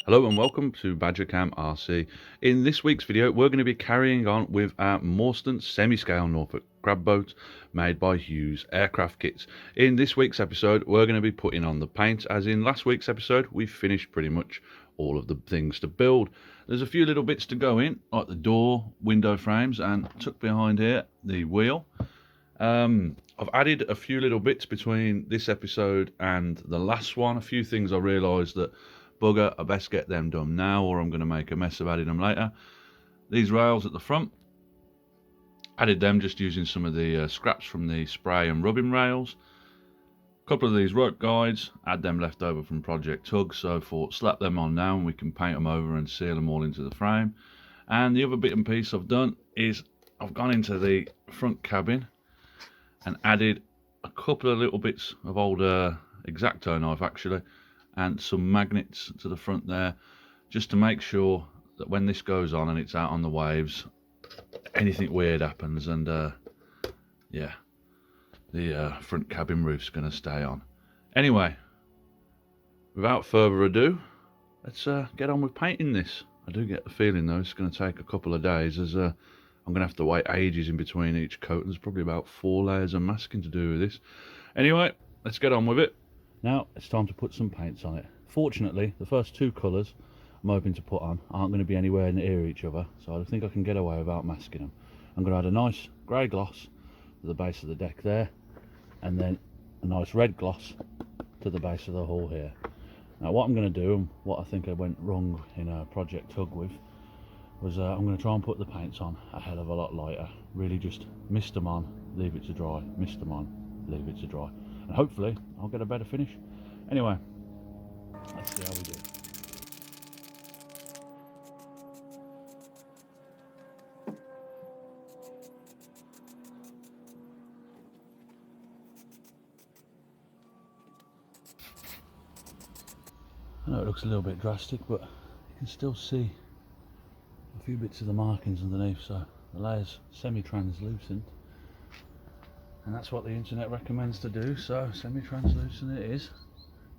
Hello and welcome to Badgercam RC. In this week's video we're going to be carrying on with our Morston Semi-scale Norfolk Crab boat made by Hughes Aircraft kits. In this week's episode we're going to be putting on the paint, as in last week's episode we finished pretty much all of the things to build. There's a few little bits to go in, like the door, window frames, and tucked behind here the wheel. I've added a few little bits between this episode and the last one. A few things I realised that bugger, I best get them done now or I'm going to make a mess of adding them later. These rails at the front, added them just using some of the scraps from the spray and rubbing rails. A couple of these rope guides, add them left over from Project Tug, so thought slap them on now and we can paint them over and seal them all into the frame. And the other bit and piece I've done is I've gone into the front cabin and added a couple of little bits of old X-Acto knife actually, and some magnets to the front there, just to make sure that when this goes on and it's out on the waves, anything weird happens, and yeah, the front cabin roof's going to stay on. Anyway, without further ado, let's get on with painting this. I do get the feeling though it's going to take a couple of days, as I'm going to have to wait ages in between each coat. There's probably about 4 layers of masking to do with this. Anyway, let's get on with it. Now it's time to put some paints on it. Fortunately, the first 2 colours I'm hoping to put on aren't going to be anywhere near each other, so I think I can get away without masking them. I'm going to add a nice grey gloss to the base of the deck there, and then a nice red gloss to the base of the hull here. Now what I'm going to do, and what I think I went wrong in Project Tug with, was I'm going to try and put the paints on a hell of a lot lighter. Really just mist them on, leave it to dry, mist them on, leave it to dry. And hopefully I'll get a better finish. Anyway, let's see how we do. I know it looks a little bit drastic, but you can still see a few bits of the markings underneath, so the layer's semi-translucent. And that's what the internet recommends to do, so semi-translucent it is.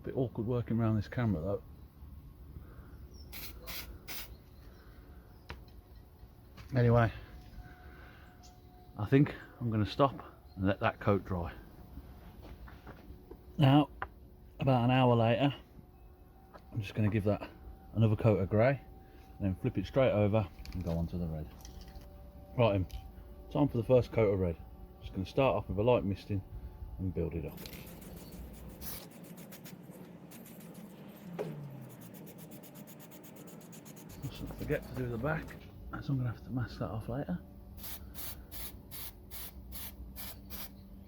A bit awkward working around this camera though. Anyway, I think I'm going to stop and let that coat dry. Now, about an hour later, I'm just going to give that another coat of grey, then flip it straight over and go on to the red. Right then, time for the first coat of red. Just going to start off with a light misting and build it up. Mustn't forget to do the back, as I'm going to have to mask that off later.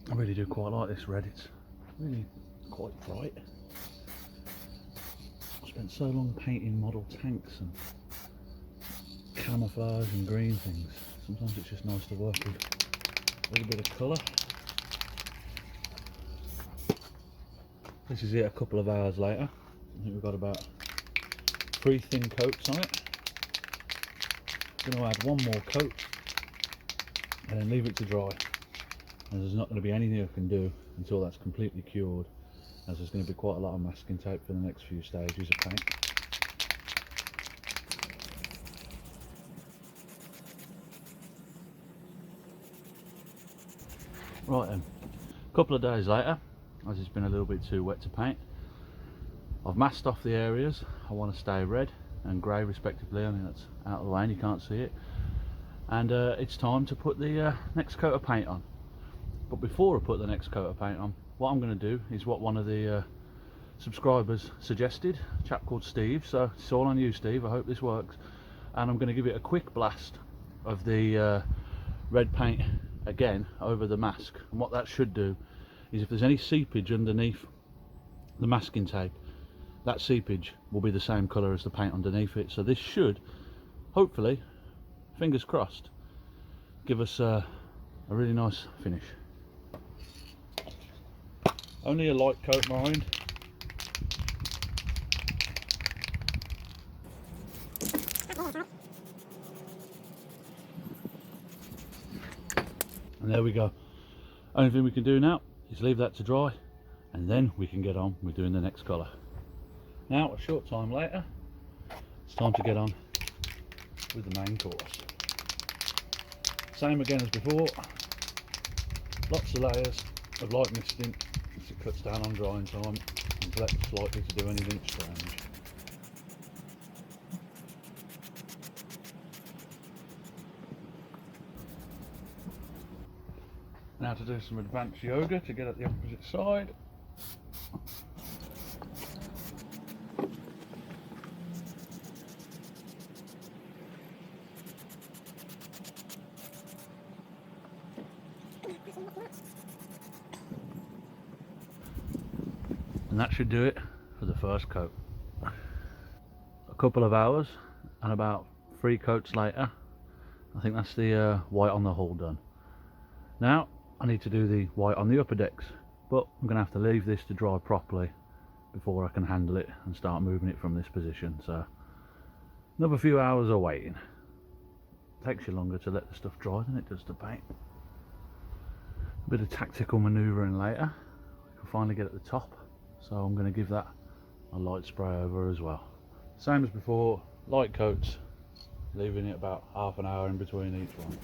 I really do quite like this red, it's really quite bright. I spent so long painting model tanks and camouflage and green things. Sometimes it's just nice to work with a little bit of colour. This is it a couple of hours later. I think we've got about 3 thin coats on it. I'm going to add 1 more coat and then leave it to dry. And there's not going to be anything I can do until that's completely cured, as there's going to be quite a lot of masking tape for the next few stages of paint. Right then, a couple of days later, as it's been a little bit too wet to paint, I've masked off the areas I want to stay red and grey respectively. I mean, that's out of the way and you can't see it. And it's time to put the next coat of paint on. But before I put the next coat of paint on, what I'm going to do is what one of the subscribers suggested, a chap called Steve. So it's all on you, Steve, I hope this works. And I'm going to give it a quick blast of the red paint again over the mask, and what that should do is, if there's any seepage underneath the masking tape, that seepage will be the same colour as the paint underneath it. So this should, hopefully, fingers crossed, give us a really nice finish. Only a light coat, mind. And there we go. Only thing we can do now is leave that to dry, and then we can get on with doing the next colour. Now, a short time later, It's time to get on with the main course. Same again as before, lots of layers of light misting as it cuts down on drying time and less likely to do anything strange. Now to do some advanced yoga to get at the opposite side. And that should do it for the first coat. A couple of hours and about 3 coats later, I think that's the white on the hull done. Now I need to do the white on the upper decks, but I'm going to have to leave this to dry properly before I can handle it and start moving it from this position. So another few hours of waiting. Takes you longer to let the stuff dry than it does to paint. A bit of tactical manoeuvring later. We can finally get at the top, so I'm going to give that a light spray over as well. Same as before, light coats, leaving it about half an hour in between each one.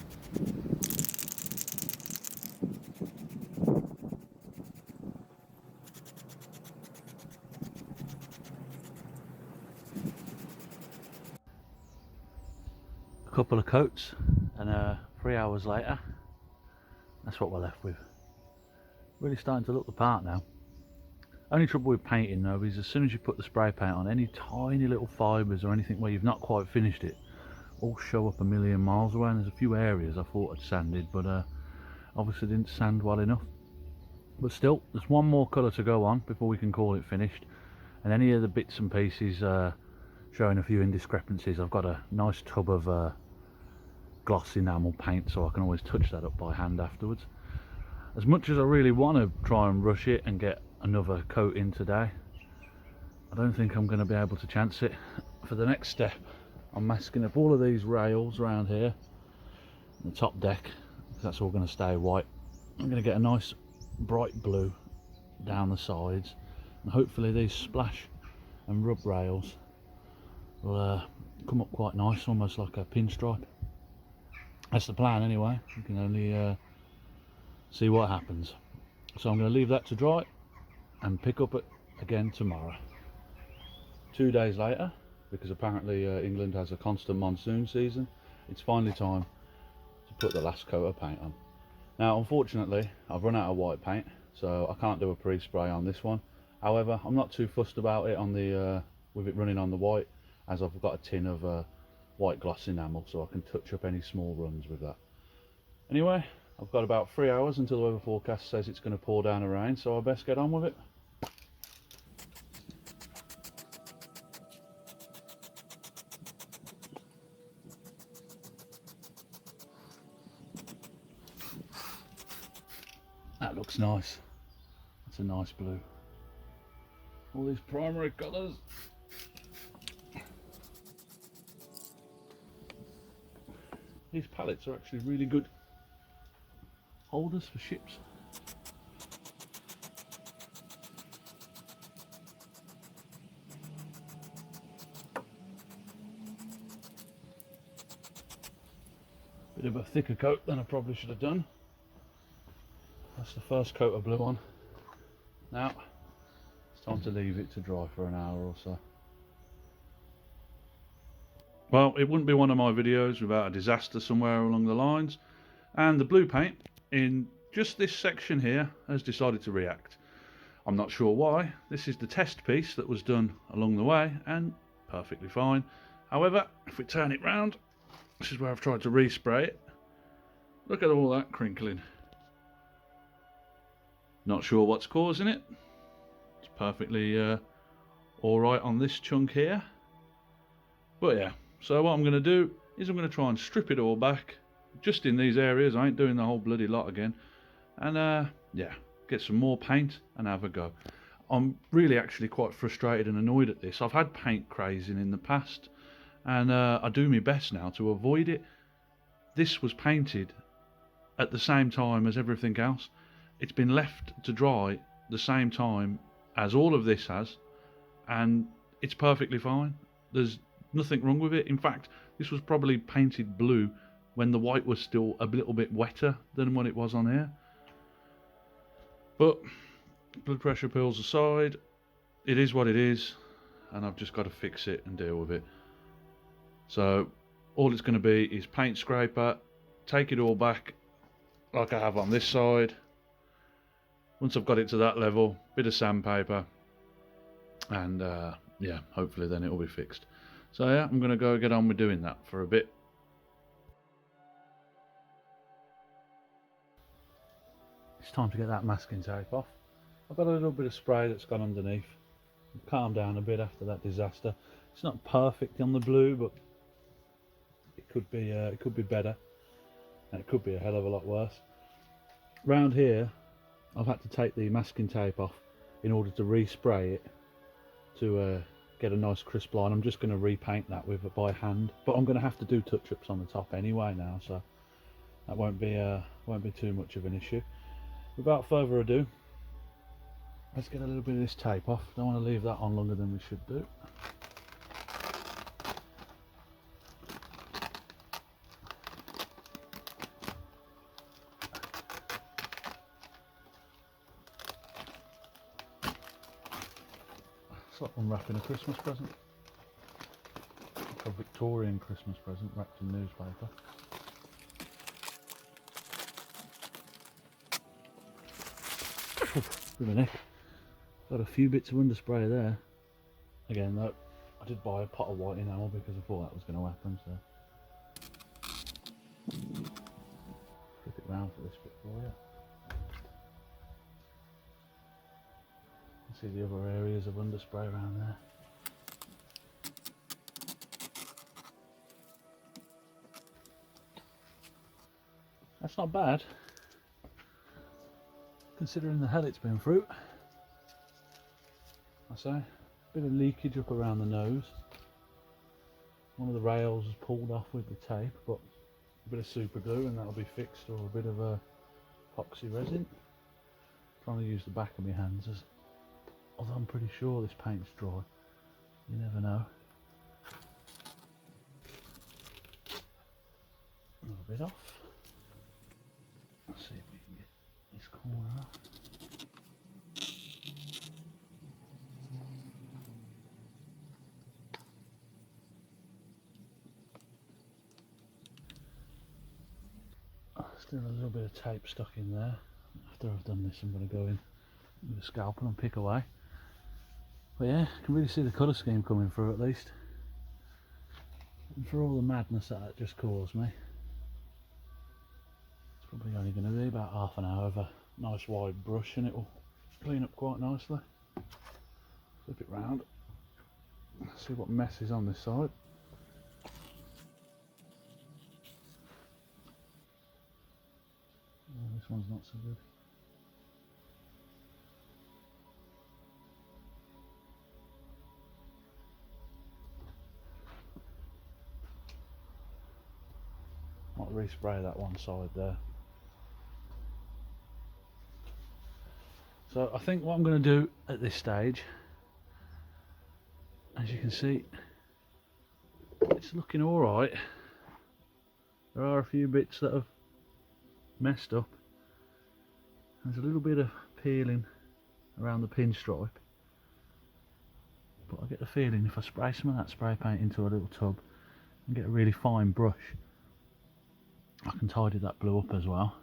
A couple of coats and 3 hours later, that's what we're left with. Really starting to look the part now. Only trouble with painting though is as soon as you put the spray paint on, any tiny little fibres or anything where you've not quite finished it all show up a million miles away, and there's a few areas I thought I'd sanded but obviously didn't sand well enough. But still, there's one more colour to go on before we can call it finished, and any of the bits and pieces showing a few indiscrepancies, I've got a nice tub of gloss enamel paint, so I can always touch that up by hand afterwards. As much as I really want to try and rush it and get another coat in today, I don't think I'm going to be able to chance it. For the next step, I'm masking up all of these rails around here, the top deck, because that's all going to stay white. I'm going to get a nice bright blue down the sides, and hopefully these splash and rub rails will come up quite nice, almost like a pinstripe. That's the plan anyway. You can only see what happens. So I'm going to leave that to dry and pick up it again tomorrow. 2 days later, because apparently England has a constant monsoon season, it's finally time to put the last coat of paint on. Now unfortunately I've run out of white paint, so I can't do a pre-spray on this one. However, I'm not too fussed about it on the with it running on the white, as I've got a tin of white gloss enamel, so I can touch up any small runs with that. Anyway, I've got about 3 hours until the weather forecast says it's going to pour down a rain, so I best get on with it. That looks nice. That's a nice blue. All these primary colours. These pallets are actually really good holders for ships. Bit of a thicker coat than I probably should have done. That's the first coat of blue on. Now it's time to leave it to dry for an hour or so. Well, it wouldn't be one of my videos without a disaster somewhere along the lines, and the blue paint in just this section here has decided to react. I'm not sure why. This is the test piece that was done along the way and perfectly fine. However, if we turn it round, this is where I've tried to respray it. Look at all that crinkling. Not sure what's causing it. It's perfectly alright on this chunk here. But yeah, so what I'm going to do is I'm going to try and strip it all back just in these areas. I ain't doing the whole bloody lot again. And yeah, get some more paint and have a go. I'm really actually quite frustrated and annoyed at this. I've had paint crazing in the past, and I do my best now to avoid it. This was painted at the same time as everything else. It's been left to dry the same time as all of this has, and it's perfectly fine. There's Nothing wrong with it. In fact, this was probably painted blue when the white was still a little bit wetter than what it was on here. But blood pressure pills aside, it is what it is, and I've just got to fix it and deal with it. So all it's going to be is paint scraper, take it all back like I have on this side. Once I've got it to that level, bit of sandpaper, and yeah, hopefully then it will be fixed. So yeah, I'm going to go get on with doing that for a bit. It's time to get that masking tape off. I've got a little bit of spray that's gone underneath. I've calmed down a bit after that disaster. It's not perfect on the blue, but it could be better, and it could be a hell of a lot worse. Round here, I've had to take the masking tape off in order to respray it to get a nice crisp line. I'm just going to repaint that with by hand, but I'm going to have to do touch-ups on the top anyway now, so that won't be too much of an issue. Without further ado, let's get a little bit of this tape off. Don't want to leave that on longer than we should do. It's like unwrapping a Christmas present. Like a Victorian Christmas present wrapped in newspaper. With my neck. Got a few bits of underspray there. Again, though, I did buy a pot of white enamel because I thought that was going to happen, so. Flip it round for this bit for you. See the other areas of underspray around there. That's not bad, considering the hell it's been through. I say, a bit of leakage up around the nose. One of the rails is pulled off with the tape, but a bit of super glue and that'll be fixed, or a bit of epoxy resin. Trying to use the back of my hands, although I'm pretty sure this paint's dry. You never know. A little bit off. Let's see if we can get this corner off. Still a little bit of tape stuck in there. After I've done this, I'm going to go in with a scalpel and pick away. But yeah, I can really see the colour scheme coming through at least. And for all the madness that just caused me, it's probably only going to be about half an hour of a nice wide brush and it will clean up quite nicely. Flip it round, see what mess is on this side. Oh, this one's not so good. Might respray that one side there. So I think what I'm going to do at this stage, as you can see, it's looking alright. There are a few bits that have messed up. There's a little bit of peeling around the pinstripe, but I get the feeling if I spray some of that spray paint into a little tub and get a really fine brush, I can tidy that blue up as well.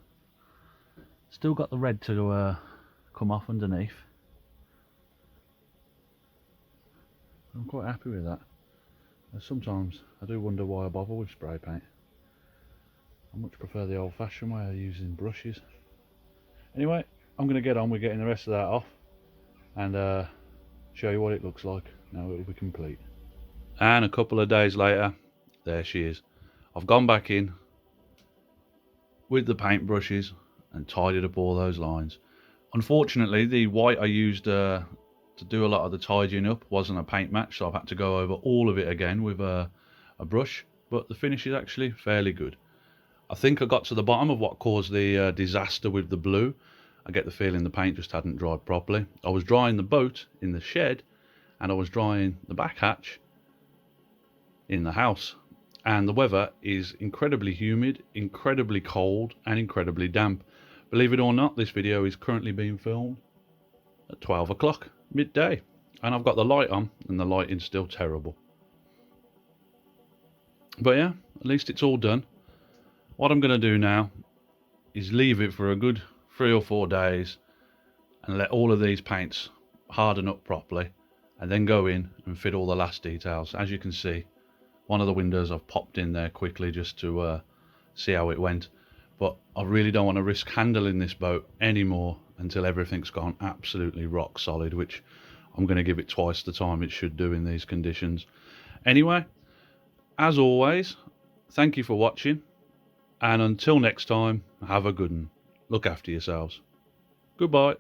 Still got the red to come off underneath. I'm quite happy with that. Sometimes I do wonder why I bother with spray paint. I much prefer the old-fashioned way of using brushes. Anyway, I'm going to get on with getting the rest of that off and show you what it looks like now it will be complete. And a couple of days later, there she is. I've gone back in with the paint brushes and tidied up all those lines. Unfortunately, the white I used to do a lot of the tidying up wasn't a paint match, so I've had to go over all of it again with a brush, but the finish is actually fairly good. I think I got to the bottom of what caused the disaster with the blue. I get the feeling the paint just hadn't dried properly. I was drying the boat in the shed and I was drying the back hatch in the house. And the weather is incredibly humid, incredibly cold, and incredibly damp. Believe it or not, this video is currently being filmed at 12 o'clock midday, and I've got the light on and the lighting's still terrible. But yeah, at least it's all done. What I'm going to do now is leave it for a good 3 or 4 days and let all of these paints harden up properly, and then go in and fit all the last details. As you can see, one of the windows I've popped in there quickly just to see how it went, but I really don't want to risk handling this boat anymore until everything's gone absolutely rock solid, which I'm going to give it twice the time it should do in these conditions. Anyway, as always, thank you for watching, and until next time, have a good one. Look after yourselves. Goodbye.